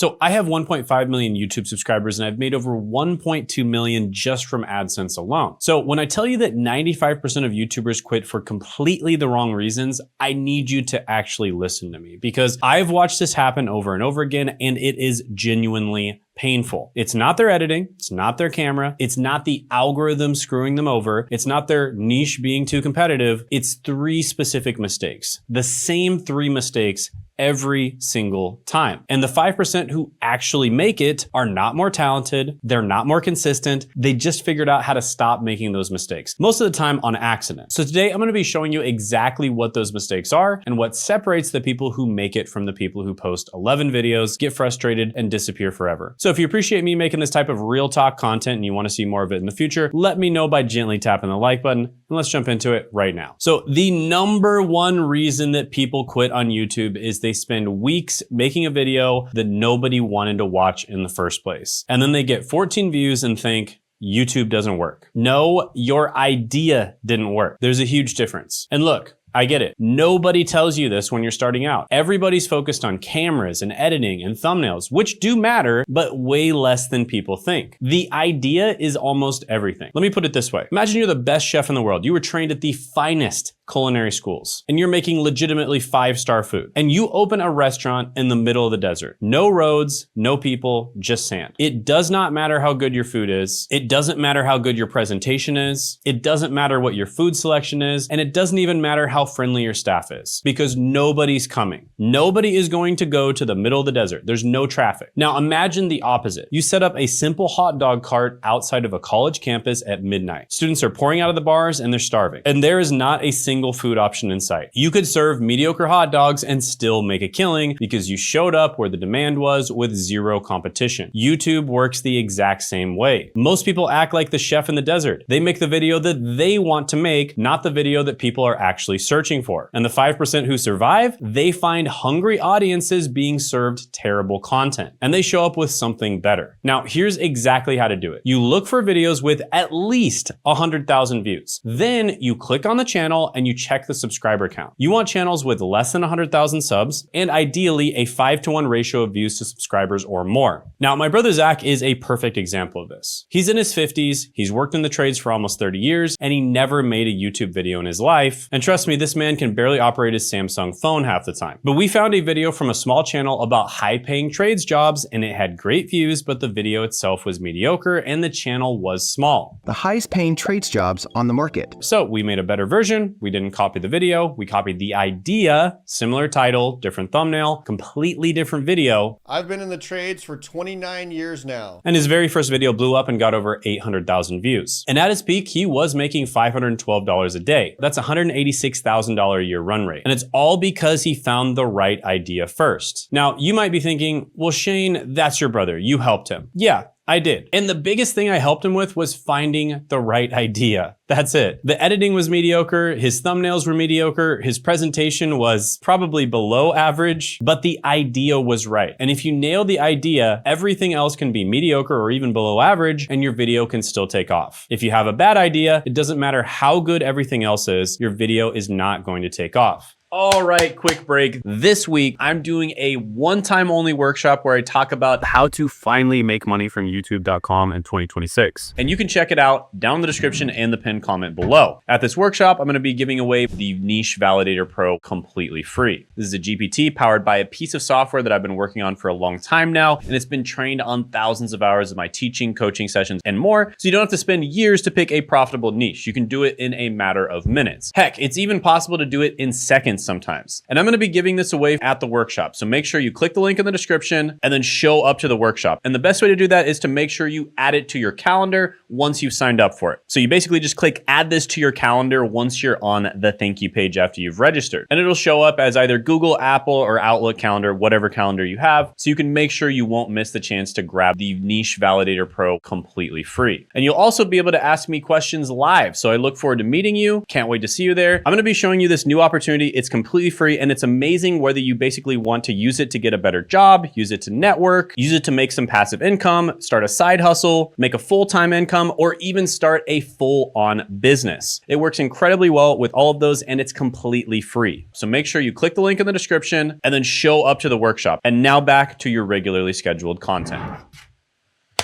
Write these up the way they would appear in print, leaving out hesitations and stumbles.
So I have 1.5 million YouTube subscribers and I've made over 1.2 million just from AdSense alone. So when I tell you that 95% of YouTubers quit for completely the wrong reasons, I need you to actually listen to me because I've watched this happen over and over again and it is genuinely painful. It's not their editing, it's not their camera, it's not the algorithm screwing them over, it's not their niche being too competitive, it's 3 specific mistakes. The same 3 mistakes every single time. And the 5% who actually make it are not more talented, they're not more consistent, they just figured out how to stop making those mistakes, most of the time on accident. So today I'm gonna be showing you exactly what those mistakes are and what separates the people who make it from the people who post 11 videos, get frustrated, and disappear forever. So if you appreciate me making this type of real talk content and you wanna see more of it in the future, let me know by gently tapping the like button, and let's jump into it right now. So the number one reason that people quit on YouTube is they spend weeks making a video that nobody wanted to watch in the first place. And then they get 14 views and think, YouTube doesn't work. No, your idea didn't work. There's a huge difference. And look, I get it. Nobody tells you this when you're starting out. Everybody's focused on cameras and editing and thumbnails, which do matter, but way less than people think. The idea is almost everything. Let me put it this way. Imagine you're the best chef in the world. You were trained at the finest culinary schools, and you're making legitimately 5-star food. And you open a restaurant in the middle of the desert. No roads, no people, just sand. It does not matter how good your food is. It doesn't matter how good your presentation is. It doesn't matter what your food selection is. And it doesn't even matter how friendly your staff is because nobody's coming. Nobody is going to go to the middle of the desert. There's no traffic. Now imagine the opposite. You set up a simple hot dog cart outside of a college campus at midnight. Students are pouring out of the bars and they're starving. And there is not a single food option in sight. You could serve mediocre hot dogs and still make a killing because you showed up where the demand was with zero competition. YouTube works the exact same way. Most people act like the chef in the desert. They make the video that they want to make, not the video that people are actually searching for. And the 5% who survive, they find hungry audiences being served terrible content and they show up with something better. Now, here's exactly how to do it. You look for videos with at least 100,000 views. Then you click on the channel and you check the subscriber count. You want channels with less than 100,000 subs and ideally a 5-to-1 ratio of views to subscribers or more. Now, my brother Zach is a perfect example of this. He's in his 50s, he's worked in the trades for almost 30 years, and he never made a YouTube video in his life. And trust me, this man can barely operate his Samsung phone half the time. But we found a video from a small channel about high-paying trades jobs and it had great views, but the video itself was mediocre and the channel was small. The highest paying trades jobs on the market. So we made a better version. We didn't copy the video. We copied the idea, similar title, different thumbnail, completely different video. I've been in the trades for 29 years now. And his very first video blew up and got over 800,000 views. And at his peak, he was making $512 a day. That's $186,000 a year run rate. And it's all because he found the right idea first. Now, you might be thinking, well, Shane, that's your brother. You helped him. Yeah, I did. And the biggest thing I helped him with was finding the right idea. That's it. The editing was mediocre, his thumbnails were mediocre, his presentation was probably below average, but the idea was right. And if you nail the idea, everything else can be mediocre or even below average, and your video can still take off. If you have a bad idea, it doesn't matter how good everything else is, your video is not going to take off. All right, quick break. This week, I'm doing a one-time only workshop where I talk about how to finally make money from YouTube.com in 2026. And you can check it out down in the description and the pinned comment below. At this workshop, I'm gonna be giving away the Niche Validator Pro completely free. This is a GPT powered by a piece of software that I've been working on for a long time now, and it's been trained on thousands of hours of my teaching, coaching sessions, and more, so you don't have to spend years to pick a profitable niche. You can do it in a matter of minutes. Heck, it's even possible to do it in seconds sometimes. And I'm going to be giving this away at the workshop. So make sure you click the link in the description and then show up to the workshop. And the best way to do that is to make sure you add it to your calendar once you've signed up for it. So you basically just click add this to your calendar once you're on the thank you page after you've registered. And it'll show up as either Google, Apple, or Outlook calendar, whatever calendar you have. So you can make sure you won't miss the chance to grab the Niche Validator Pro completely free. And you'll also be able to ask me questions live. So I look forward to meeting you. Can't wait to see you there. I'm going to be showing you this new opportunity. It's completely free and it's amazing whether you basically want to use it to get a better job, use it to network, use it to make some passive income, start a side hustle, make a full-time income. income, or even start a full-on business. It works incredibly well with all of those, and it's completely free. So make sure you click the link in the description and then show up to the workshop. And now back to your regularly scheduled content.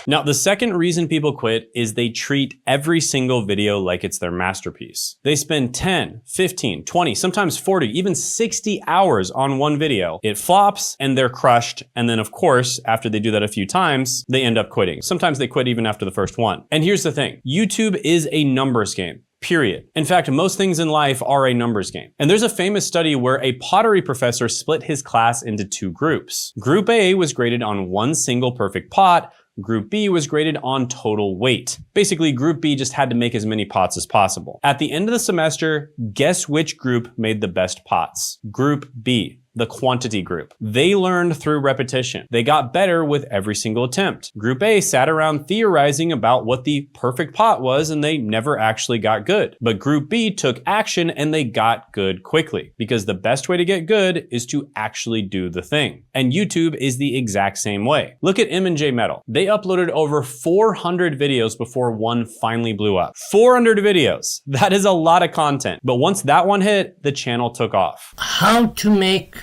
Now, the second reason people quit is they treat every single video like it's their masterpiece. They spend 10, 15, 20, sometimes 40, even 60 hours on one video. It flops and they're crushed. And then of course, after they do that a few times, they end up quitting. Sometimes they quit even after the first one. And here's the thing, YouTube is a numbers game. Period. In fact, most things in life are a numbers game. And there's a famous study where a pottery professor split his class into two groups. Group A was graded on one single perfect pot. Group B was graded on total weight. Basically, Group B just had to make as many pots as possible. At the end of the semester, guess which group made the best pots? Group B. The quantity group. They learned through repetition. They got better with every single attempt. Group A sat around theorizing about what the perfect pot was and they never actually got good. But Group B took action and they got good quickly, because the best way to get good is to actually do the thing. And YouTube is the exact same way. Look at M&J Metal. They uploaded over 400 videos before one finally blew up. 400 videos. That is a lot of content. But once that one hit, the channel took off. How to make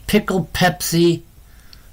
pickled Pepsi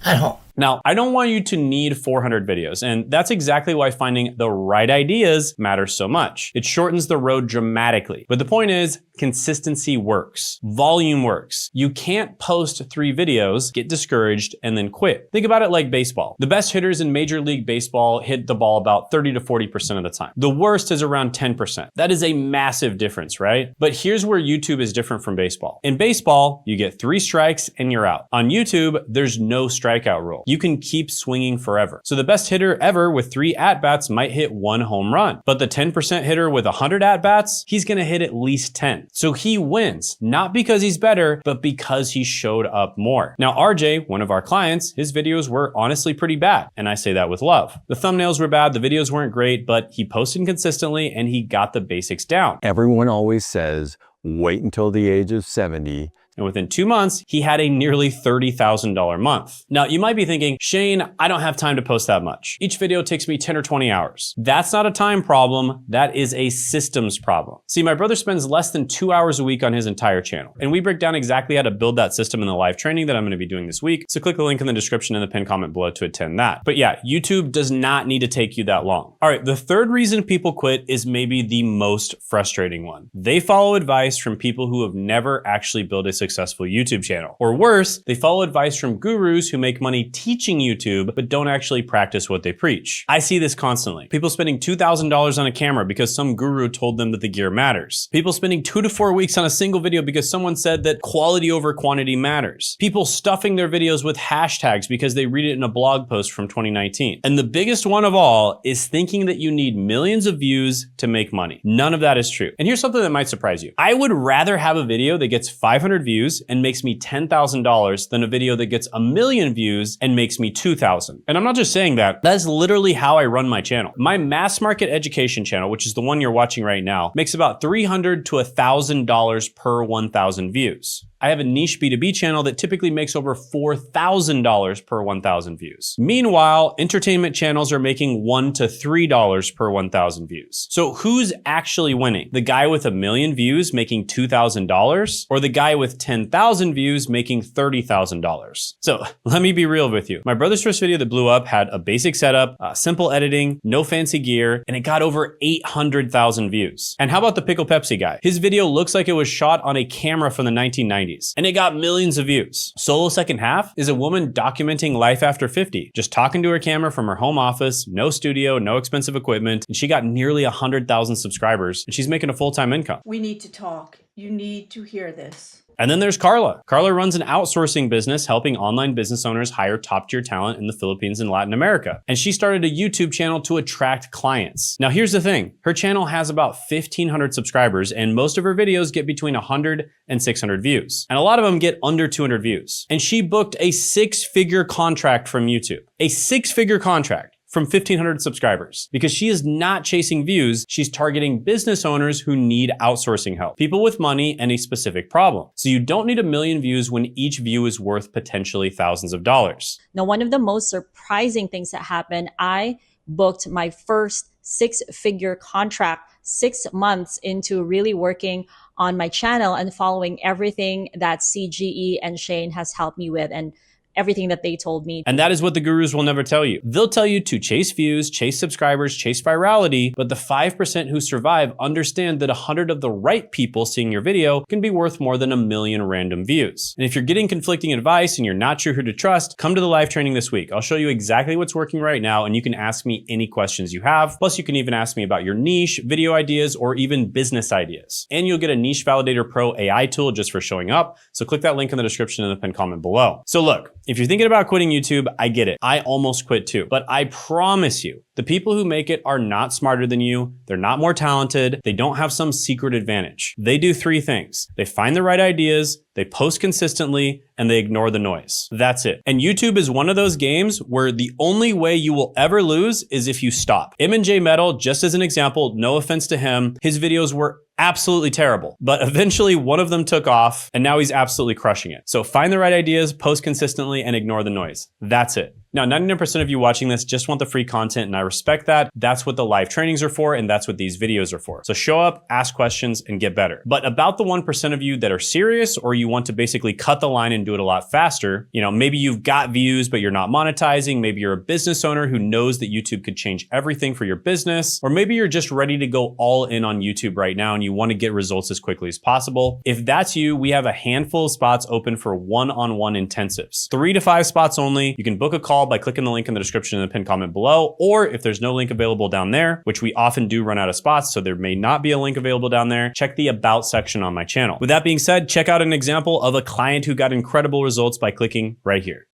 at home. Now, I don't want you to need 400 videos, and that's exactly why finding the right ideas matters so much. It shortens the road dramatically. But the point is, consistency works. Volume works. You can't post 3 videos, get discouraged, and then quit. Think about it like baseball. The best hitters in Major League Baseball hit the ball about 30 to 40% of the time. The worst is around 10%. That is a massive difference, right? But here's where YouTube is different from baseball. In baseball, you get 3 strikes and you're out. On YouTube, there's no strikeout rule. You can keep swinging forever. So the best hitter ever with 3 at-bats might hit 1 home run. But the 10% hitter with 100 at-bats, he's gonna hit at least 10. So he wins, not because he's better, but because he showed up more. Now, RJ, one of our clients, his videos were honestly pretty bad. And I say that with love. The thumbnails were bad, the videos weren't great, but he posted consistently and he got the basics down. Everyone always says, wait until the age of 70. And within 2 months, he had a nearly $30,000 month. Now, you might be thinking, Shane, I don't have time to post that much. Each video takes me 10 or 20 hours. That's not a time problem. That is a systems problem. See, my brother spends less than 2 hours a week on his entire channel. And we break down exactly how to build that system in the live training that I'm gonna be doing this week. So click the link in the description and the pinned comment below to attend that. But yeah, YouTube does not need to take you that long. All right, the third reason people quit is maybe the most frustrating one. They follow advice from people who have never actually built a successful YouTube channel. Or worse, they follow advice from gurus who make money teaching YouTube, but don't actually practice what they preach. I see this constantly. People spending $2,000 on a camera because some guru told them that the gear matters. People spending 2 to 4 weeks on a single video because someone said that quality over quantity matters. People stuffing their videos with hashtags because they read it in a blog post from 2019. And the biggest one of all is thinking that you need millions of views to make money. None of that is true. And here's something that might surprise you. I would rather have a video that gets 500 views and makes me $10,000 than a video that gets 1 million views and makes me $2,000. And I'm not just saying that, that's literally how I run my channel. My mass market education channel, which is the one you're watching right now, makes about $300 to $1,000 per 1,000 views. I have a niche B2B channel that typically makes over $4,000 per 1,000 views. Meanwhile, entertainment channels are making $1 to $3 per 1,000 views. So who's actually winning? The guy with 1 million views making $2,000 or the guy with 10,000 views making $30,000? So let me be real with you. My brother's first video that blew up had a basic setup, simple editing, no fancy gear, and it got over 800,000 views. And how about the Pickle Pepsi guy? His video looks like it was shot on a camera from the 1990s. And it got millions of views. Solo Second Half is a woman documenting life after 50, just talking to her camera from her home office, no studio, no expensive equipment, and she got nearly 100,000 subscribers, and she's making a full-time income. We need to talk. You need to hear this. And then there's Carla. Carla runs an outsourcing business helping online business owners hire top-tier talent in the Philippines and Latin America. And she started a YouTube channel to attract clients. Now here's the thing. Her channel has about 1,500 subscribers and most of her videos get between 100 and 600 views. And a lot of them get under 200 views. And she booked a 6-figure contract from YouTube. A 6-figure contract from 1,500 subscribers. Because she is not chasing views, she's targeting business owners who need outsourcing help. People with money and a specific problem. So you don't need 1 million views when each view is worth potentially thousands of dollars. Now, one of the most surprising things that happened, I booked my first six-figure contract 6 months into really working on my channel and following everything that CGE and Shane has helped me with and everything that they told me. And that is what the gurus will never tell you. They'll tell you to chase views, chase subscribers, chase virality, but the 5% who survive understand that 100 of the right people seeing your video can be worth more than 1 million random views. And if you're getting conflicting advice and you're not sure who to trust, come to the live training this week. I'll show you exactly what's working right now, and you can ask me any questions you have. Plus, you can even ask me about your niche, video ideas, or even business ideas. And you'll get a Niche Validator Pro AI tool just for showing up. So click that link in the description in the pinned comment below. So look, if you're thinking about quitting YouTube, I get it. I almost quit too. But I promise you, the people who make it are not smarter than you. They're not more talented. They don't have some secret advantage. They do 3 things. They find the right ideas, they post consistently, and they ignore the noise. That's it. And YouTube is one of those games where the only way you will ever lose is if you stop. M&J Metal, just as an example, no offense to him, his videos were absolutely terrible. But eventually one of them took off and now he's absolutely crushing it. So find the right ideas, post consistently, and ignore the noise. That's it. Now, 99% of you watching this just want the free content, and I respect that. That's what the live trainings are for, and that's what these videos are for. So show up, ask questions, and get better. But about the 1% of you that are serious, or you want to basically cut the line and do it a lot faster, maybe you've got views, but you're not monetizing. Maybe you're a business owner who knows that YouTube could change everything for your business. Or maybe you're just ready to go all in on YouTube right now and you want to get results as quickly as possible. If that's you, we have a handful of spots open for one-on-one intensives. 3 to 5 spots only. You can book a call by clicking the link in the description in the pinned comment below, or if there's no link available down there, which we often do run out of spots, so there may not be a link available down there, check the About section on my channel. With that being said, check out an example of a client who got incredible results by clicking right here.